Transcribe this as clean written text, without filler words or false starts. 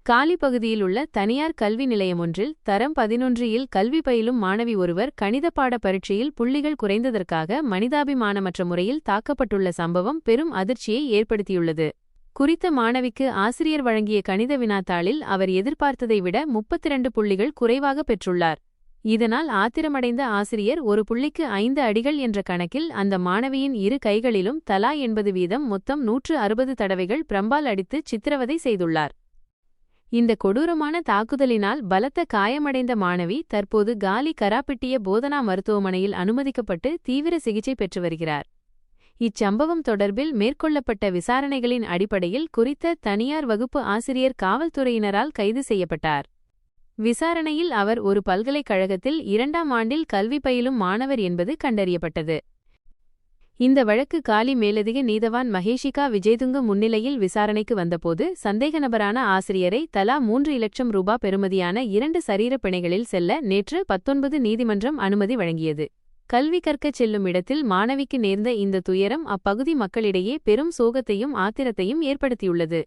காலி பகுதியில் உள்ள தனியார் கல்வி நிலையமொன்றில் தரம் 11இல் கல்வி பயிலும் மாணவி ஒருவர் கணித பாட பரீட்சையில் புள்ளிகள் குறைந்ததற்காக மனிதாபிமானமற்ற முறையில் தாக்கப்பட்டுள்ள சம்பவம் பெரும் அதிர்ச்சியை ஏற்படுத்தியுள்ளது. குறித்த மாணவிக்கு ஆசிரியர் வழங்கிய கணித வினாத்தாளில் அவர் எதிர்பார்த்ததை விட 32 புள்ளிகள் குறைவாக பெற்றுள்ளார். இதனால் ஆத்திரமடைந்த ஆசிரியர் ஒரு புள்ளிக்கு 5 அடிகள் என்ற கணக்கில் அந்த மாணவியின் இரு கைகளிலும் தலா 80 வீதம் மொத்தம் 160 தடவைகள் பிரம்பால் அடித்து சித்திரவதை செய்துள்ளார். இந்த கொடூரமான தாக்குதலினால் பலத்த காயமடைந்த மாணவி தற்போது காலி கராப்பிட்டிய போதனா மருத்துவமனையில் அனுமதிக்கப்பட்டு தீவிர சிகிச்சை பெற்று வருகிறார். இச்சம்பவம் தொடர்பில் மேற்கொள்ளப்பட்ட விசாரணைகளின் அடிப்படையில் குறித்த தனியார் வகுப்பு ஆசிரியர் காவல்துறையினரால் கைது செய்யப்பட்டார். விசாரணையில் அவர் ஒரு பல்கலைக்கழகத்தில் 2ஆம் ஆண்டில் கல்வி பயிலும் மாணவர் என்பது கண்டறியப்பட்டது. இந்த வழக்கு காலி மேலதிக நீதவான் மகேஷிகா விஜயதுங்க முன்னிலையில் விசாரணைக்கு வந்தபோது சந்தேக நபரான ஆசிரியரை தலா 3 லட்சம் ரூபாய் பெறுமதியான 2 சரீர பிணைகளில் செல்ல நேற்று 19 நீதிமன்றம் அனுமதி வழங்கியது. கல்வி கற்கச் செல்லும் இடத்தில் மாணவிக்கு நேர்ந்த இந்த துயரம் அப்பகுதி மக்களிடையே பெரும் சோகத்தையும் ஆத்திரத்தையும் ஏற்படுத்தியுள்ளது.